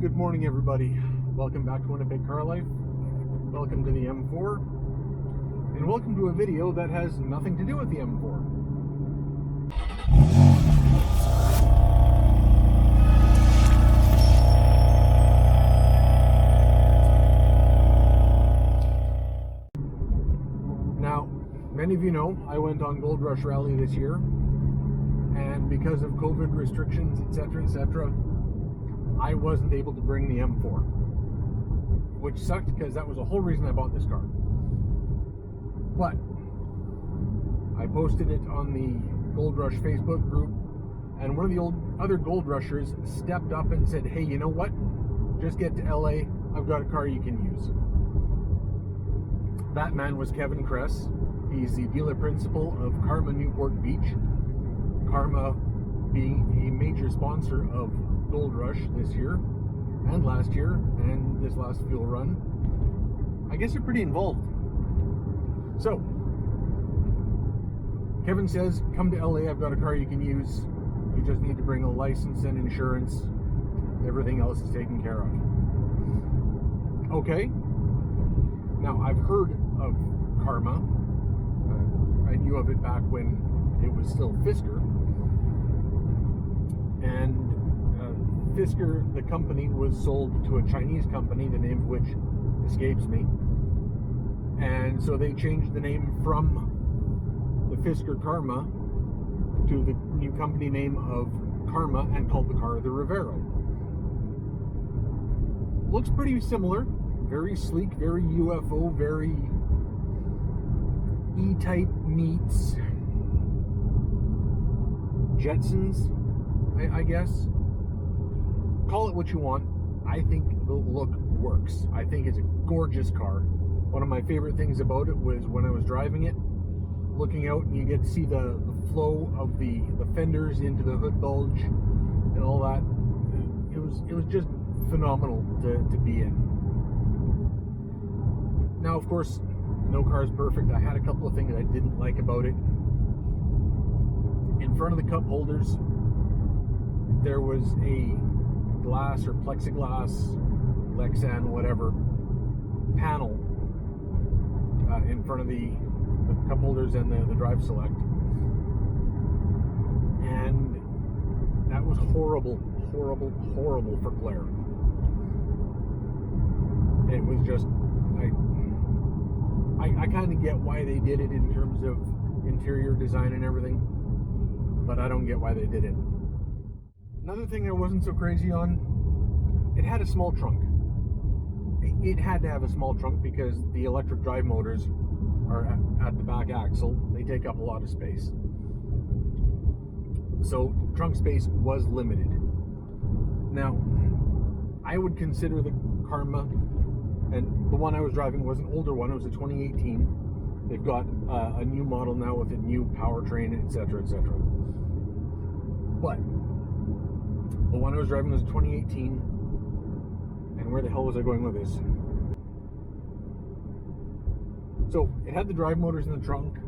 good morning, everybody. Welcome back to Winnipeg Car Life. Welcome to the M4. And welcome to a video that has nothing to do with the M4. Now, many of you know I went on Goldrush Rally this year. And because of COVID restrictions, etc., I wasn't able to bring the M4, which sucked because that was the whole reason I bought this car. But I posted it on the Goldrush Facebook group, and one of the other Gold Rushers stepped up and said, "Hey, you know what? Just get to LA. I've got a car you can use." That man was Kevin Kress. He's the dealer principal of Karma Newport Beach. Karma being a major sponsor of Goldrush this year and last year and this last fuel run. I guess they're pretty involved. So Kevin says, come to LA, I've got a car you can use. You just need to bring a license and insurance. Everything else is taken care of. Okay. Now, I've heard of Karma. I knew of it back when it was still Fisker. And Fisker, the company, was sold to a Chinese company, the name of which escapes me. And so they changed the name from the Fisker Karma to the new company name of Karma and called the car the Revero. Looks pretty similar. Very sleek, very UFO, very E-Type meets Jetsons, I guess. Call it what you want. I think the look works. I think it's a gorgeous car. One of my favorite things about it was when I was driving it, looking out and you get to see the flow of the fenders into the hood bulge and all that. It was just phenomenal to be in. Now, of course, no car is perfect. I had a couple of things I didn't like about it. In front of the cup holders, there was a glass or plexiglass, Lexan, whatever, panel in front of the cup holders and the drive select. And that was horrible for glare. It was just, I kind of get why they did it in terms of interior design and everything, but I don't get why they did it. Another thing I wasn't so crazy on, it had a small trunk. It had to have a small trunk because the electric drive motors are at the back axle. They take up a lot of space. So trunk space was limited. Now, I would consider the Karma, and the one I was driving was an older one. It was a 2018. They've got a new model now with a new powertrain, etc., etc. But the one I was driving was a 2018, and where the hell was I going with this? So it had the drive motors in the trunk,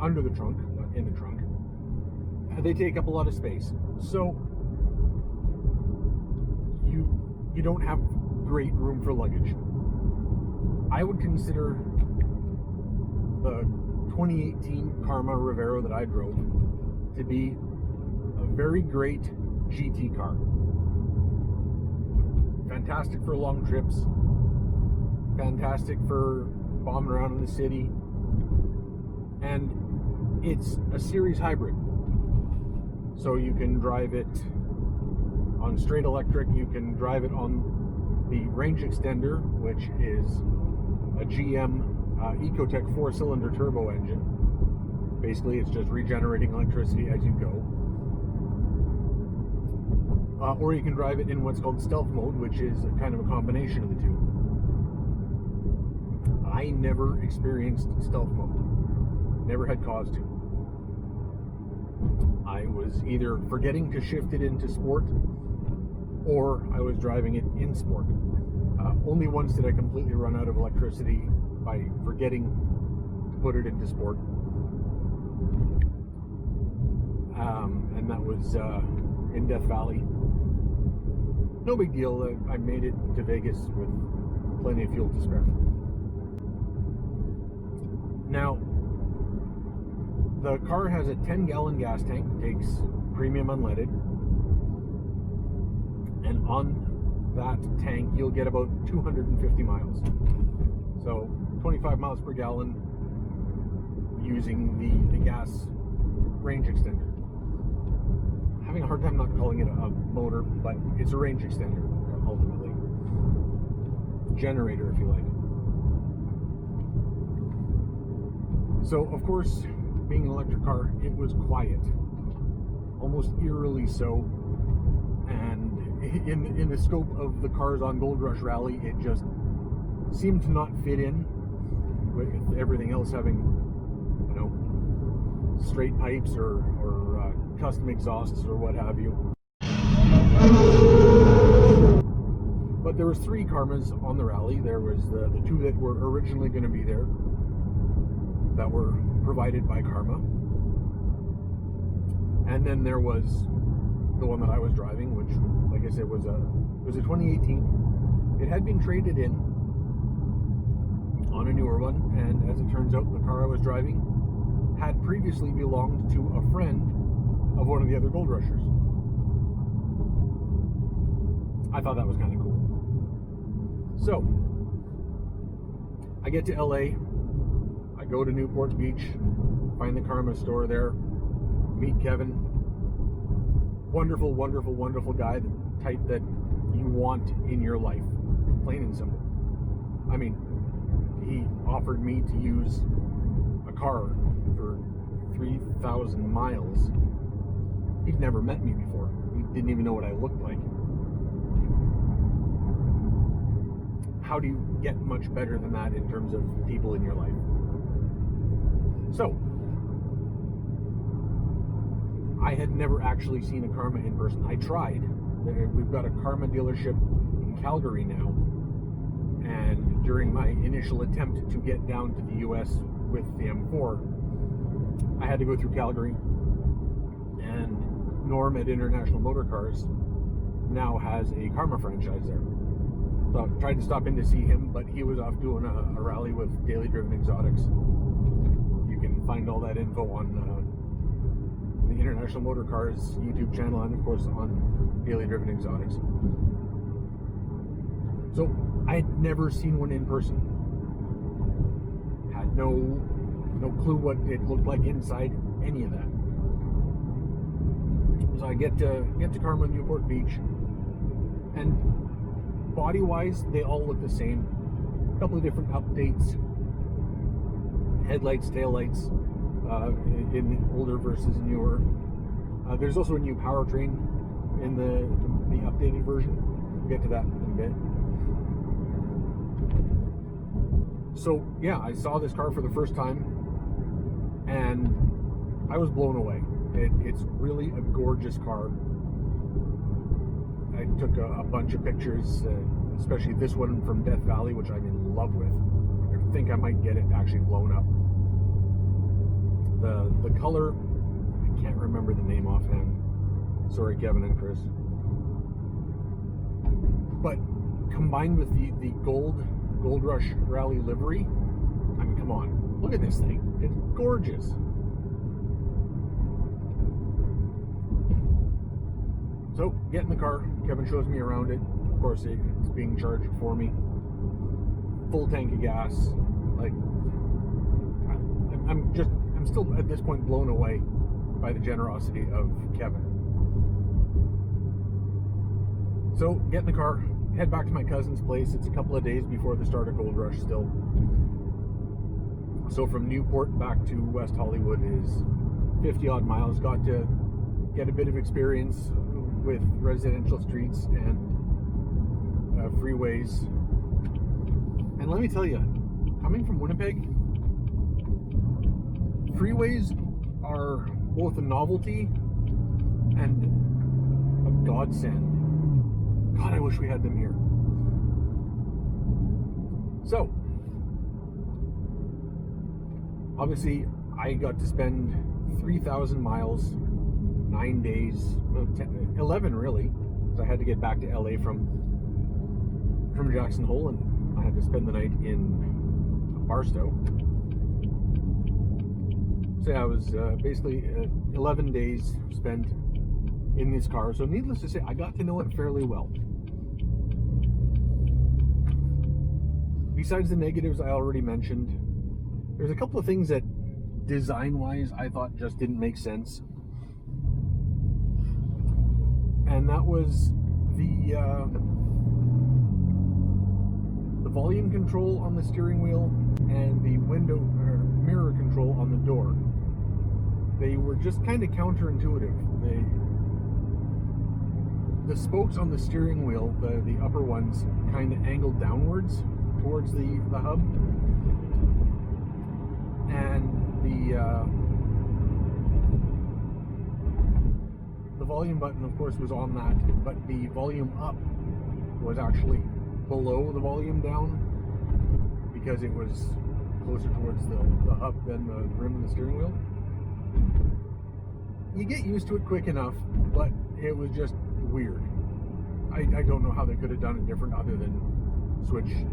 under the trunk, not in the trunk. They take up a lot of space, so you don't have great room for luggage. I would consider the 2018 Karma Revero that I drove to be a very great GT car. Fantastic for long trips. Fantastic for bombing around in the city. And it's a series hybrid. So you can drive it on straight electric. You can drive it on the range extender, which is a GM Ecotec 4-cylinder turbo engine. Basically, it's just regenerating electricity as you go. Or you can drive it in what's called stealth mode, which is kind of a combination of the two. I never experienced stealth mode. Never had cause to. I was either forgetting to shift it into sport, or I was driving it in sport. Only once did I completely run out of electricity by forgetting to put it into sport. And that was in Death Valley. no big deal. I made it to Vegas with plenty of fuel to spare. Now, the car has a 10-gallon gas tank, takes premium unleaded, and on that tank you'll get about 250 miles. So 25 miles per gallon using the gas range extender. Having a hard time not calling it a motor, but it's a range extender ultimately. Generator, if you like. So, of course, being an electric car, it was quiet, almost eerily so. And in the scope of the cars on Goldrush Rally, it just seemed to not fit in with everything else having, you know, straight pipes or custom exhausts or what have you. But there was 3 Karmas on the rally. There was the 2 that were originally going to be there, that were provided by Karma, and then there was the one that I was driving, which, like I said, was a 2018. It had been traded in on a newer one, and as it turns out, the car I was driving had previously belonged to a friend of one of the other Gold Rushers. I thought that was kind of cool. So I get to LA, I go to Newport Beach, find the Karma store there, meet Kevin. Wonderful, wonderful, wonderful guy, the type that you want in your life, plain and simple. I mean, he offered me to use a car for 3,000 miles. He'd never met me before. He didn't even know what I looked like. How do you get much better than that in terms of people in your life? So, I had never actually seen a Karma in person. I tried. We've got a Karma dealership in Calgary now. And during my initial attempt to get down to the US with the M4, I had to go through Calgary. And Norm at International Motor Cars now has a Karma franchise there. So I tried to stop in to see him, but he was off doing a rally with Daily Driven Exotics. You can find all that info on the International Motor Cars YouTube channel, and of course on Daily Driven Exotics. So I had never seen one in person. Had no clue what it looked like inside, any of that. So I get to Karma Newport Beach, and body-wise, they all look the same. A couple of different updates. Headlights, taillights, in older versus newer. There's also a new powertrain in the updated version. We'll get to that in a bit. So yeah, I saw this car for the first time, and I was blown away. It's really a gorgeous car. I took a bunch of pictures, especially this one from Death Valley, which I'm in love with. I think I might get it actually blown up. The color, I can't remember the name offhand. Sorry, Kevin and Chris. But combined with the Goldrush Rally livery, I mean, come on, look at this thing. It's gorgeous. So, get in the car. Kevin shows me around it. Of course, it's being charged for me. Full tank of gas. Like, I'm still at this point blown away by the generosity of Kevin. So, get in the car, head back to my cousin's place. It's a couple of days before the start of Gold Rush still. So from Newport back to West Hollywood is 50 odd miles. Got to get a bit of experience with residential streets and freeways. And let me tell you, coming from Winnipeg, freeways are both a novelty and a godsend. God, I wish we had them here. So, obviously, I got to spend 3,000 miles, 9 days, 11 really, because I had to get back to LA from Jackson Hole, and I had to spend the night in Barstow. So yeah, I was basically 11 days spent in this car. So needless to say, I got to know it fairly well. Besides the negatives I already mentioned, there's a couple of things that design-wise I thought just didn't make sense. And that was the volume control on the steering wheel and the window or mirror control on the door. They were just kind of counterintuitive. The spokes on the steering wheel, the upper ones, kind of angled downwards towards the hub, and the volume button, of course, was on that, but the volume up was actually below the volume down because it was closer towards the hub than the rim of the steering wheel. You get used to it quick enough, but it was just weird. I don't know how they could have done it different other than switch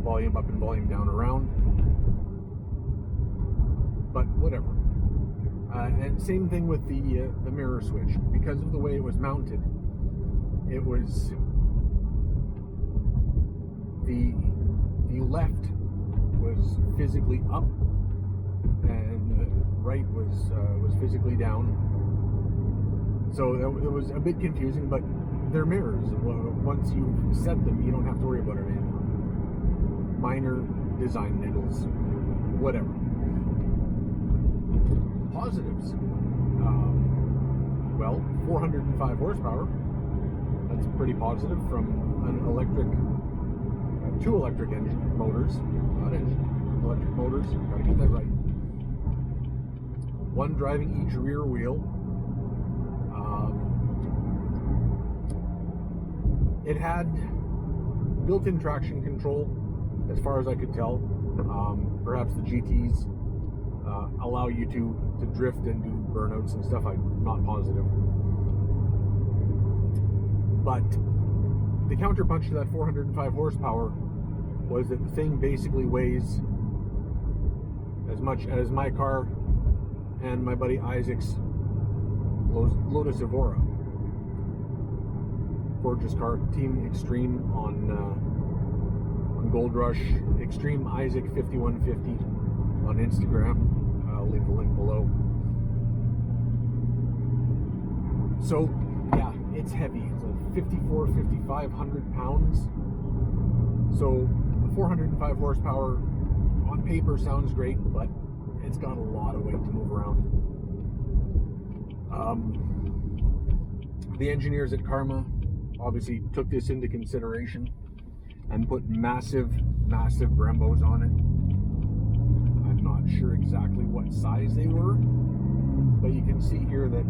volume up and volume down around, but whatever. And same thing with the mirror switch. Because of the way it was mounted, it was the left was physically up and the right was physically down. So it was a bit confusing, but they're mirrors. Once you've set them, you don't have to worry about it anymore. Minor design niggles, whatever. Positives. Well, 405 horsepower. That's pretty positive from an electric, two electric engine motors, not engine, electric motors. Gotta get that right. One driving each rear wheel. It had built-in traction control, as far as I could tell. Perhaps the GTs allow you to drift and do burnouts and stuff. I'm not positive. But the counterpunch to that 405 horsepower was that the thing basically weighs as much as my car and my buddy Isaac's Lotus Evora. Gorgeous car, Team Extreme on Goldrush, Extreme Isaac 5150 on Instagram. I'll leave the link below. So yeah, it's heavy. It's like 5,500 pounds. So the 405 horsepower on paper sounds great, but it's got a lot of weight to move around. The engineers at Karma obviously took this into consideration and put massive Brembos on it. I'm not sure exactly what size they were, but you can see here that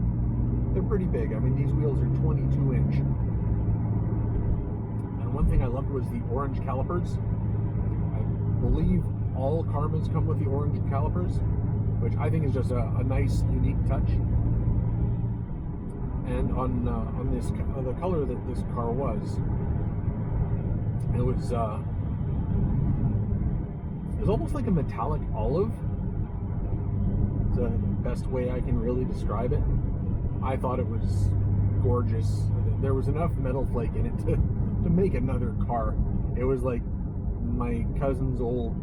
they're pretty big. I mean, these wheels are 22-inch. And one thing I loved was the orange calipers. I believe all Karmas come with the orange calipers, which I think is just a nice, unique touch. And on this, the color that this car was, it was almost like a metallic olive. It's the best way I can really describe it. I thought it was gorgeous. There was enough metal flake in it to make another car. It was like my cousin's old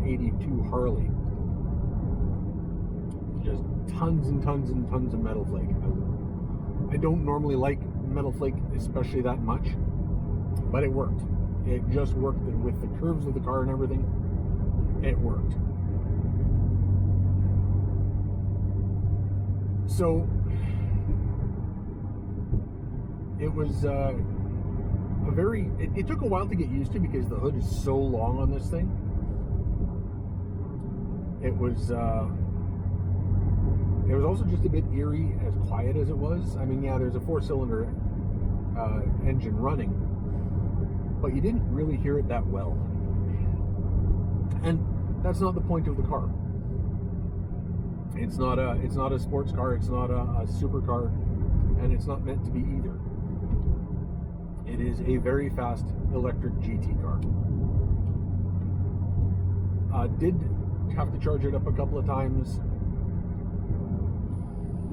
82 Harley. Just tons and tons and tons of metal flake. I don't normally like metal flake, especially that much, but it worked. It just worked with the curves of the car and everything. It worked. So it was it took a while to get used to because the hood is so long on this thing. It was also just a bit eerie, as quiet as it was. I mean, yeah, there's a 4-cylinder engine running, but you didn't really hear it that well. And that's not the point of the car. It's not a sports car. It's not a supercar, and it's not meant to be either. It is a very fast electric GT car. Did have to charge it up a couple of times.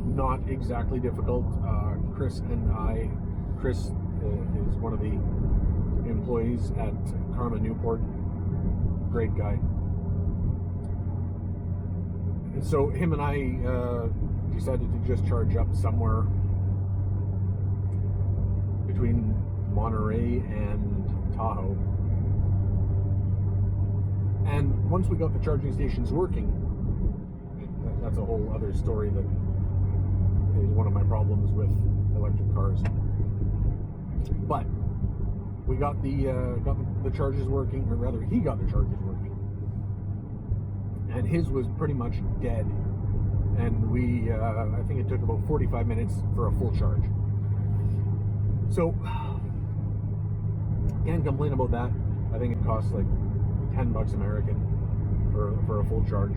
Not exactly difficult. Chris is one of the employees at Karma Newport. Great guy. So him and I decided to just charge up somewhere between Monterey and Tahoe. And once we got the charging stations working, that's a whole other story that is one of my problems with electric cars. But we got the chargers working, or rather he got the chargers working. And his was pretty much dead. And we, I think it took about 45 minutes for a full charge. So, can't complain about that. I think it costs like $10 American for a full charge.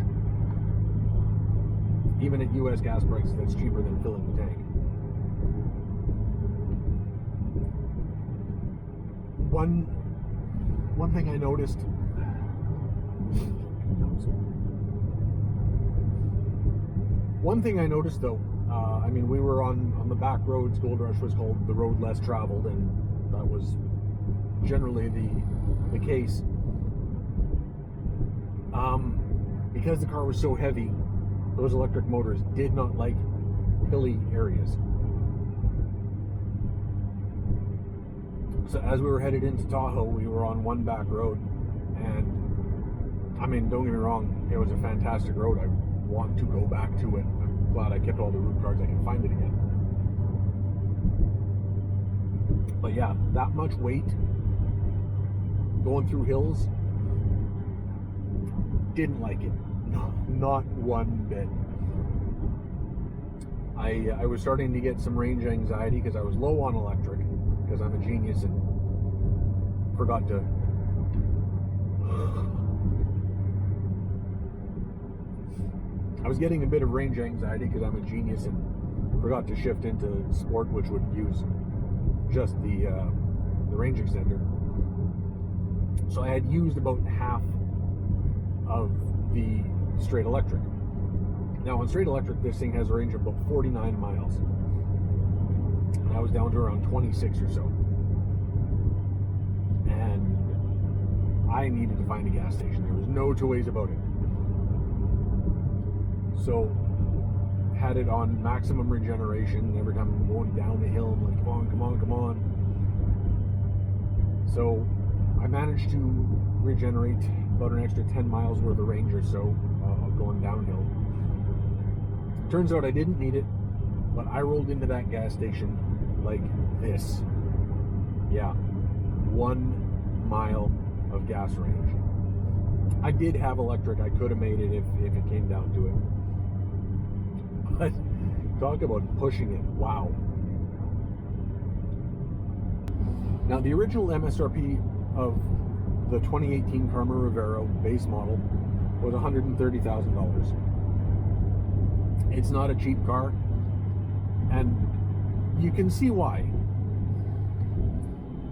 Even at US gas prices, that's cheaper than filling the tank. One thing I noticed. One thing I noticed though, I mean, we were on the back roads. Goldrush was called the road less traveled, and that was generally the case. Because the car was so heavy, those electric motors did not like hilly areas. So as we were headed into Tahoe, we were on one back road, and I mean, don't get me wrong, it was a fantastic road. I want to go back to it. I'm glad I kept all the route cards. I can find it again. But yeah, that much weight going through hills, didn't like it. No, not one bit. I was starting to get some range anxiety because I was low on electric, because I'm a genius and forgot to I was getting a bit of range anxiety because I'm a genius and forgot to shift into sport, which would use just the range extender. So I had used about half of the straight electric. Now on straight electric, this thing has a range of about 49 miles. And I was down to around 26 or so. And I needed to find a gas station. There was no two ways about it. So had it on maximum regeneration. Every time I'm going down the hill, I'm like, come on, come on, come on. So I managed to regenerate about an extra 10 miles worth of range or so going downhill. Turns out I didn't need it, but I rolled into that gas station like this. Yeah, 1 mile of gas range. I did have electric. I could have made it if it came down to it. But talk about pushing it. Wow. Now, the original MSRP of the 2018 Karma Revero base model was $130,000. It's not a cheap car, and you can see why.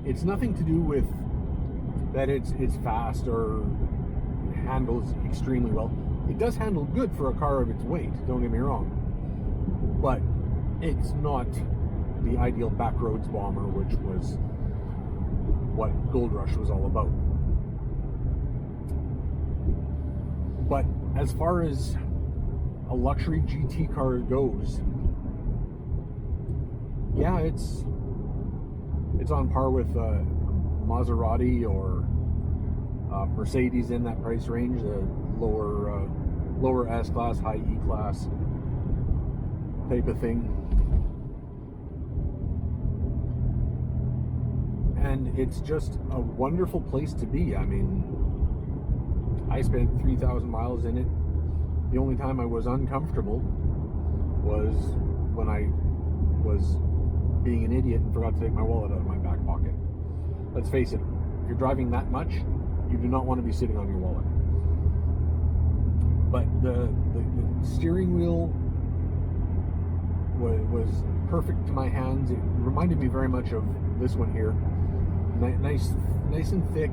It's nothing to do with that it's fast or handles extremely well. It does handle good for a car of its weight, don't get me wrong. But it's not the ideal backroads bomber, which was what Goldrush was all about. But as far as a luxury GT car goes, yeah, it's on par with Maserati or Mercedes in that price range, the lower S-Class, high E-Class type of thing. And it's just a wonderful place to be. I mean, I spent 3,000 miles in it. The only time I was uncomfortable was when I was being an idiot and forgot to take my wallet out of my back pocket. Let's face it, if you're driving that much, you do not want to be sitting on your wallet. But the steering wheel was perfect to my hands. It reminded me very much of this one here. Nice and thick,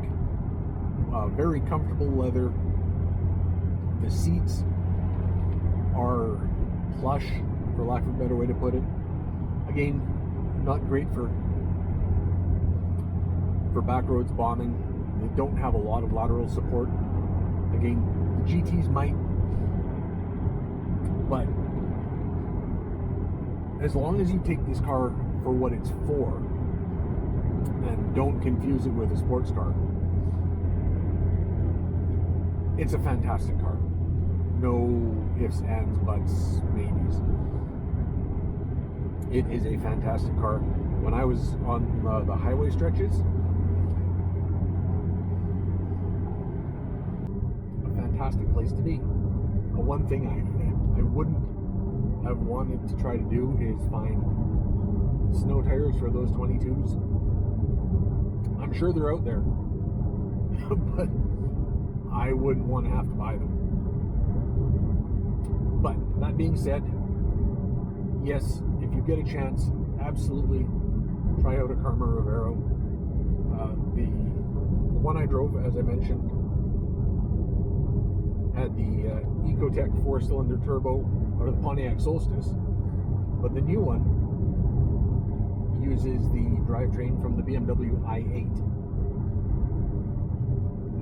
very comfortable leather. The seats are plush, for lack of a better way to put it. Again, not great for back roads bombing. They don't have a lot of lateral support. Again, the GTs might, but as long as you take this car for what it's for and don't confuse it with a sports car, it's a fantastic car. No ifs, ands, buts, maybes. It is a fantastic car. When I was on the highway stretches, a fantastic place to be. One thing I wouldn't have wanted to try to do is find snow tires for those 22s. I'm sure they're out there, but I wouldn't want to have to buy them. But that being said, yes, if you get a chance, absolutely try out a Karma Revero. The one I drove, as I mentioned, had the Ecotec 4-cylinder turbo out of the Pontiac Solstice, but the new one uses the drivetrain from the BMW i8.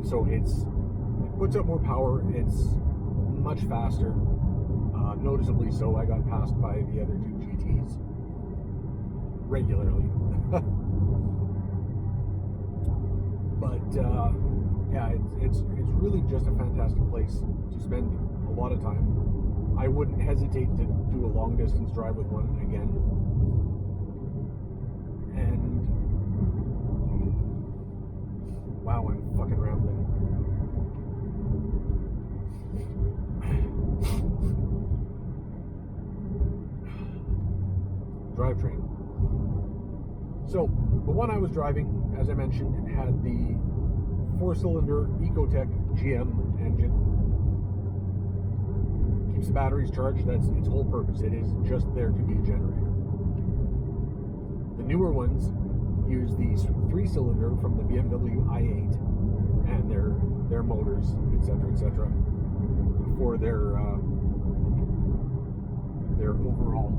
So it puts out more power. It's much faster. Noticeably so. I got passed by the other two GTs regularly. But yeah, it's really just a fantastic place to spend a lot of time. I wouldn't hesitate to do a long distance drive with one again. And wow, I'm fucking rambling. Drivetrain. So the one I was driving, as I mentioned, had the 4-cylinder Ecotec GM engine. Keeps the batteries charged. That's its whole purpose. It is just there to be a generator. The newer ones use the 3-cylinder from the BMW i8 and their motors, etc., for their overall.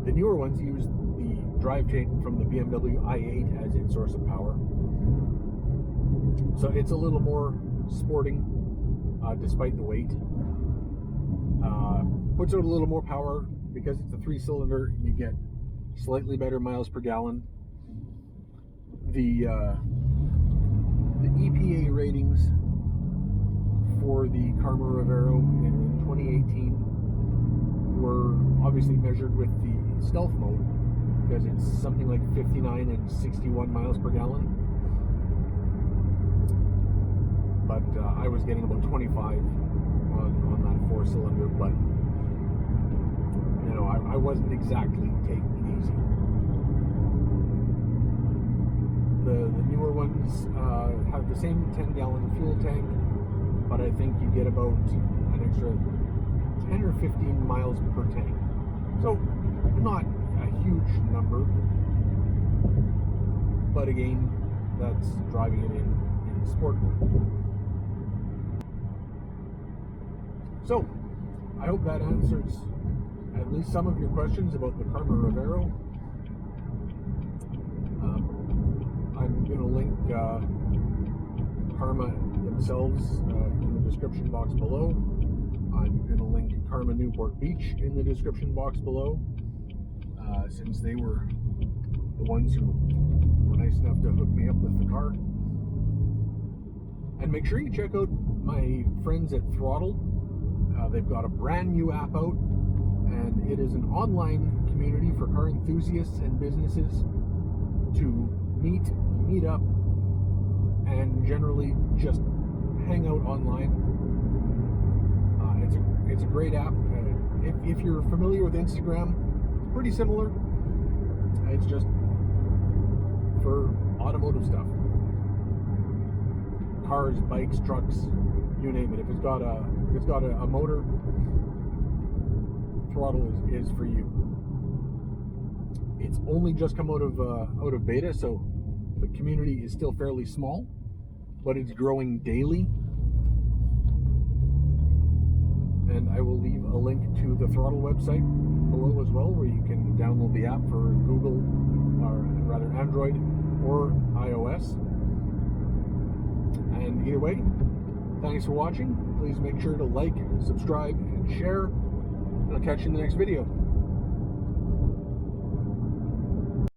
The newer ones use the drivetrain from the BMW i8 as its source of power. So it's a little more sporting, despite the weight. Puts out a little more power. Because it's a 3-cylinder, you get slightly better miles per gallon. The EPA ratings for the Karma Revero in 2018 were obviously measured with the stealth mode, because it's something like 59 and 61 miles per gallon. But I was getting about 25 on that 4-cylinder, but you know, I wasn't exactly taking it easy. The newer ones have the same 10-gallon fuel tank, but I think you get about an extra 10 or 15 miles per tank. So not a huge number, but again, that's driving it in sport mode. So I hope that answers at least some of your questions about the Karma Revero. I'm going to link Karma themselves in the description box below. I'm going to link Karma Newport Beach in the description box below, since they were the ones who were nice enough to hook me up with the car. And make sure you check out my friends at Throttle. They've got a brand new app out, and it is an online community for car enthusiasts and businesses to meet up, and generally just hang out online. It's a great app. If you're familiar with Instagram, it's pretty similar. It's just for automotive stuff. Cars, bikes, trucks, you name it. If it's got a motor, throttle is for you. It's only just come out of beta, so the community is still fairly small, but it's growing daily. And I will leave a link to the throttle website below as well, where you can download the app for Google, or rather Android or iOS. And either way, thanks for watching. Please make sure to like, subscribe, and share. And I'll catch you in the next video.